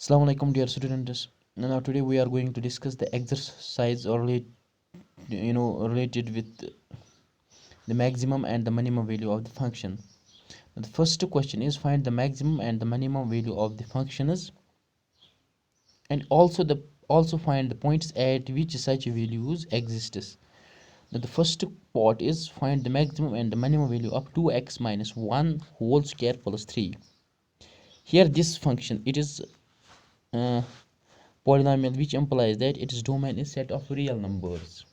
Assalamu alaikum dear students. Now today we are going to discuss the exercise or related with the maximum and the minimum value of the function. Now, the first question is find the maximum and the minimum value of the functions, and also find the points at which such values exist. Now the first part is find the maximum and the minimum value of 2x minus 1 whole square plus 3. Here this function, it is polynomial, which implies that its domain is set of real numbers.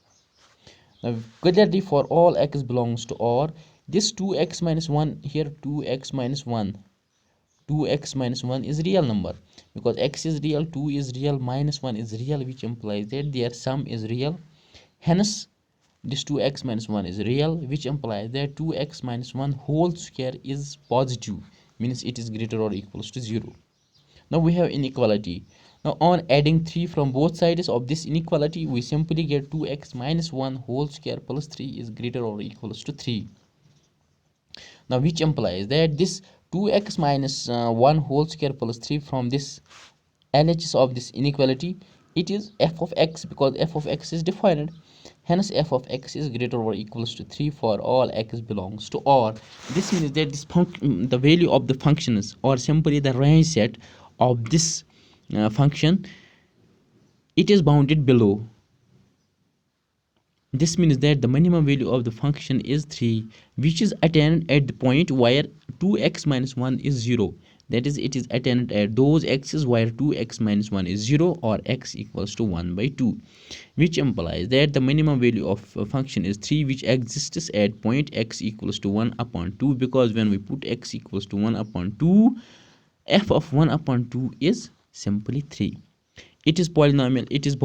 Now clearly for all x belongs to R, this 2x minus 1 here, 2x minus 1 is real number, because x is real, 2 is real, minus 1 is real, which implies that their sum is real. Hence this 2x minus 1 is real, which implies that 2x minus 1 whole square is positive, means it is greater or equals to 0. Now we have inequality. Now on adding 3 from both sides of this inequality, we simply get 2x minus 1 whole square plus 3 is greater or equals to 3. Now which implies that this 2x minus 1 whole square plus 3 from this LHS of this inequality, it is f of x, because f of x is defined. Hence f of x is greater or equals to 3 for all x belongs to R. This means that the value of the functions, or simply the range set of this function, it is bounded below. This means that the minimum value of the function is 3, which is attained at the point where 2x minus 1 is 0. That is, it is attained at those x's where 2x minus 1 is 0 or x equals to 1 by 2, which implies that the minimum value of a function is 3, which exists at point x equals to 1 upon 2, because when we put x equals to 1 upon 2, f of 1 upon 2 is simply 3. It is polynomial, it's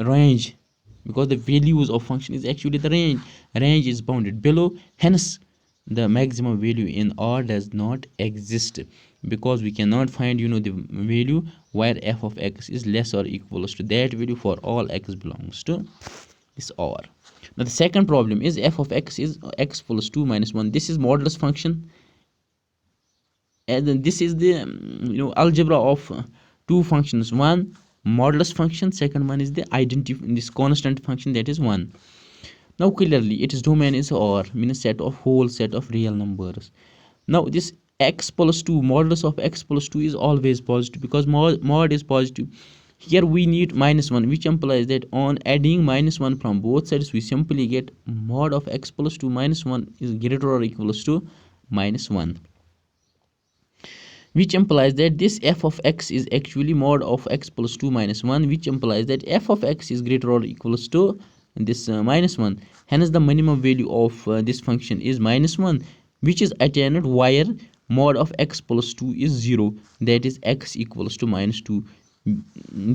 range, because the values of function is actually the range is bounded below. Hence the maximum value in R does not exist, because we cannot find the value where f of x is less or equals to that value for all x belongs to this R. Now the second problem is f of x is x plus 2 minus 1. This is modulus function, and then this is the algebra of two functions. One modulus function, second one is the this constant function, that is 1. Now clearly its domain is R, means whole set of real numbers. Now this x plus 2, modulus of x plus 2 is always positive, because mod is positive. Here we need minus 1, which implies that on adding minus 1 from both sides, we simply get mod of x plus 2 minus 1 is greater or equals to minus 1, which implies that this f of x is actually mod of x plus 2 minus 1, which implies that f of x is greater or equals to this minus 1. Hence the minimum value of this function is minus 1, which is attained where mod of x plus 2 is 0, that is x equals to minus 2,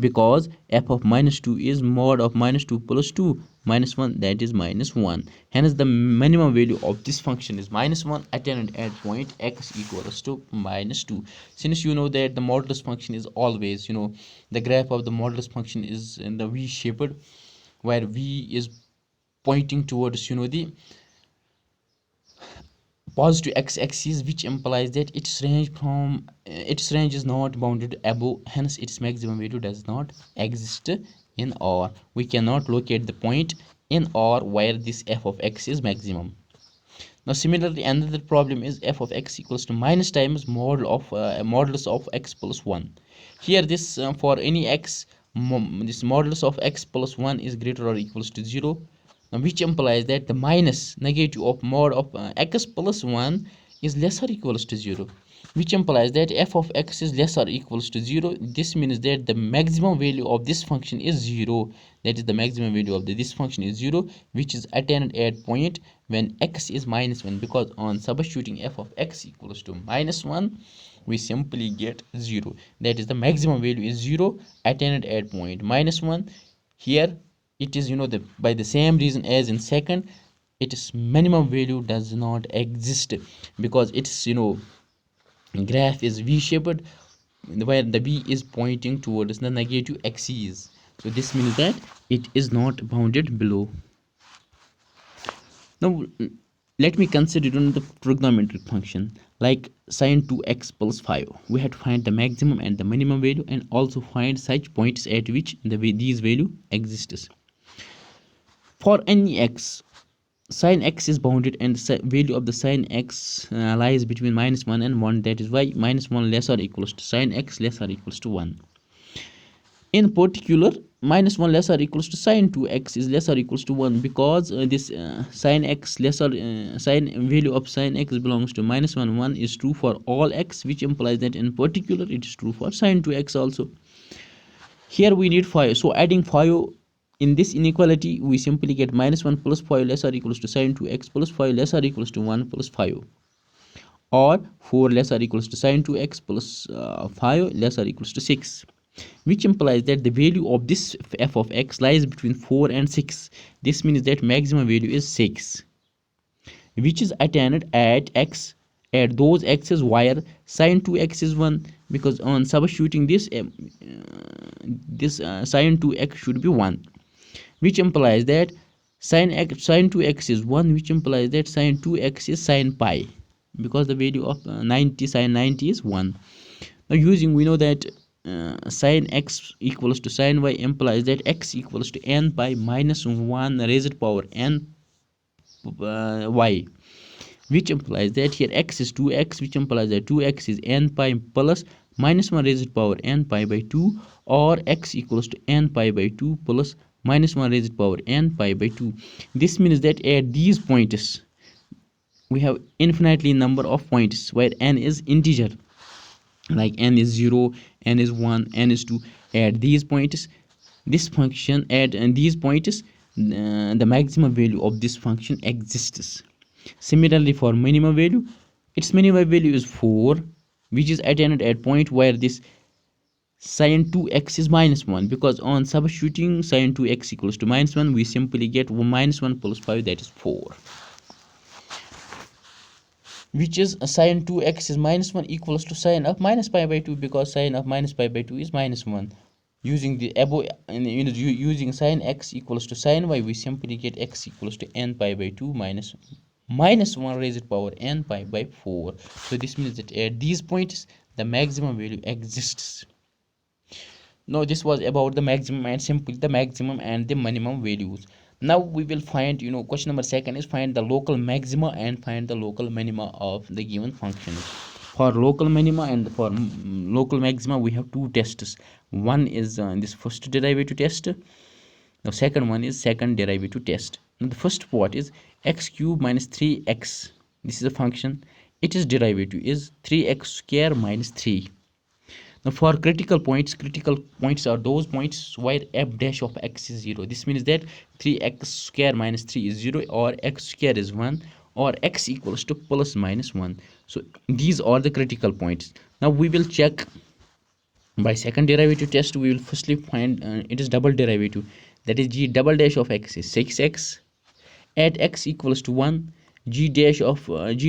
because f of minus 2 is mod of minus 2 plus 2 minus 1, that is minus 1. Hence the minimum value of this function is minus 1, attained at point x equals to minus 2. Since you know that the modulus function is always, the graph of the modulus function is in the v shaped, where v is pointing towards the positive x-axis, which implies that its range is not bounded above. Hence its maximum value does not exist in R. We cannot locate the point in R where this f of x is maximum. Now similarly, another problem is f of x equals to minus times modulus of x plus 1. Here this for any x, this modulus of x plus 1 is greater or equals to 0, which implies that the minus negative of mod of x plus 1 is less or equals to 0, which implies that f of x is less or equals to 0. This means that the maximum value of this function is 0, that is the maximum value of this function is 0, which is attained at point when x is minus 1, because on substituting f of x equals to minus 1, we simply get 0, that is the maximum value is 0, attained at point minus 1. Here it is by the same reason as in second, its minimum value does not exist, because its graph is v shaped, where the v is pointing towards the negative axis. So this means that it is not bounded below. Now Let me consider the trigonometric function like sine 2x plus 5. We have to find the maximum and the minimum value and also find such points at which these value exists. For any x, sin x is bounded and the value of the sin x lies between -1 and 1. That is why -1 less or equals to sin x less or equals to 1. In particular, -1 less or equals to sin 2x is less or equals to 1 because this sin x less or sin value of sin x belongs to -1. 1 is true for all x, which implies that in particular it is true for sin 2x also. Here we need 5, so adding 5 in this inequality we simply get -1 plus 5 less or equals to sin 2x plus 5 less or equals to 1 plus 5, or 4 less or equals to sin 2x plus 5 less or equals to 6, which implies that the value of this f of x lies between 4 and 6. This means that maximum value is 6, which is attained at x at those x's where sin 2x is 1, because on substituting this sin 2x should be 1, which implies that sin 2x is 1, which implies that sin 2x is sin pi, because the value of 90 sin 90 is 1. Now using, we know that sin x equals to sin y implies that x equals to n pi minus 1 raised power n y, which implies that here x is 2x, which implies that 2x is n pi plus -1 raised power n pi by 2, or x equals to n pi by 2 plus -1 raised power n pi by 2. This means that at these points we have infinitely number of points where n is integer, like n is 0, n is 1, n is 2. At these points, this function at these points the maximum value of this function exists. Similarly, for minimum value, its minimum value is 4, which is attained at point where this sin 2x is -1, because on substituting sin 2x equals to -1 we simply get -1 plus 5, that is 4, which is sin 2x is -1 equals to sin of minus pi by 2, because sin of minus pi by 2 is -1. Using the above, using sin x equals to sin y, we simply get x equals to n pi by 2 minus -1 raised power n pi by 4. So this means that at these points the maximum value exists. Now this was about the maximum and simply the maximum and the minimum values. Now we will find, question number second is find the local maxima and find the local minima of the given functions. For local minima and for local maxima we have two tests. One is this first derivative test. The second one is second derivative test. Now the first part is x cube minus 3x. This is a function. Its derivative is 3x square minus 3. Now for critical points are those points where f dash of x is 0. This means that 3x square minus 3 is 0, or x square is 1, or x equals to plus minus 1. So these are the critical points. Now we will check by second derivative test. We will firstly find it is double derivative, that is g double dash of x is 6x. At x equals to 1, g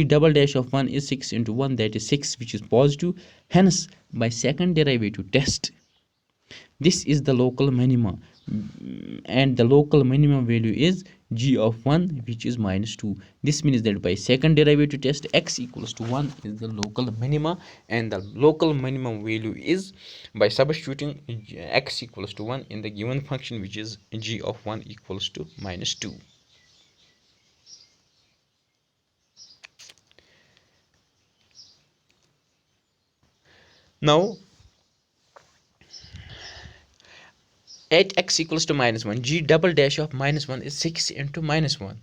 double dash of 1 is 6 into 1, that is 6, which is positive. Hence by second derivative test, this is the local minima, and the local minimum value is g of 1, which is -2. This means that by second derivative test x equals to 1 is the local minima, and the local minimum value is by substituting x equals to 1 in the given function, which is g of 1 equals to -2. Now at x equals to -1, g double dash of -1 is 6 into -1,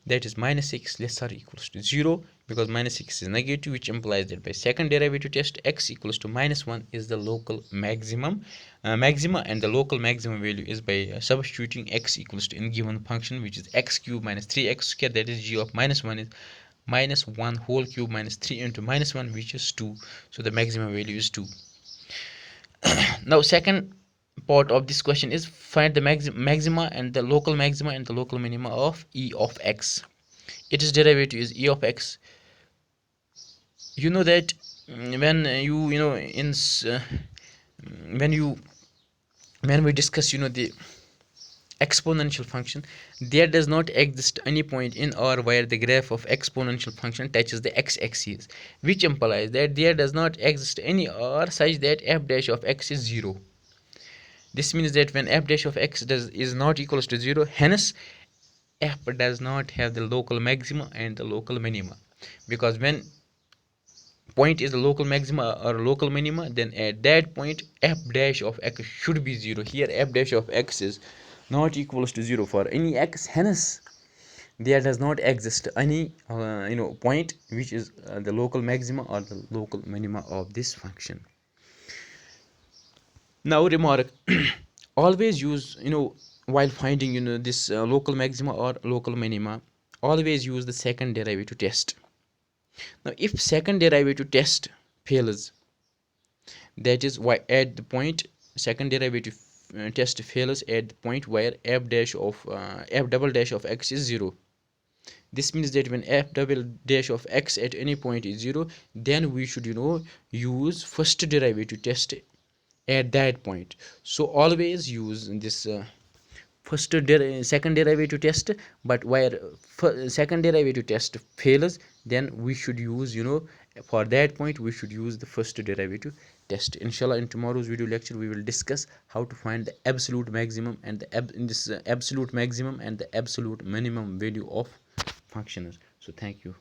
that is -6 less or equals to 0, because -6 is negative, which implies that by second derivative test x equals to -1 is the local maxima, and the local maximum value is by substituting x equals to in given function, which is x cube minus 3x square, that is g of -1 is -1 whole cube minus 3 into -1, which is 2. So the maximum value is 2. Now second part of this question is find the maxima and the local minima of e of x. Its derivative is e of x. You know that when when we discuss the exponential function, there does not exist any point in or where the graph of exponential function touches the x-axis, which implies that there does not exist any r such that f dash of x is 0. This means that when f dash of x is not equals to 0, hence f does not have the local maxima and the local minima, because when point is the local maxima or local minima, then at that point f dash of x should be 0. Here f dash of x is not equals to 0 for any x, hence there does not exist any point which is the local maxima or the local minima of this function. Now remark, always use, while finding this local maxima or local minima, always use the second derivative test. Now if second derivative test fails, that is why at the point second derivative test fails at the point where f dash of f double dash of x is 0. This means that when f double dash of x at any point is 0, then we should use first derivative test at that point. So always use this second derivative test, but where second derivative test fails, then we should use, for that point we should use the first derivative test. Inshallah, in tomorrow's video lecture we will discuss how to find the absolute maximum and the absolute maximum and the absolute minimum value of functions. So thank you.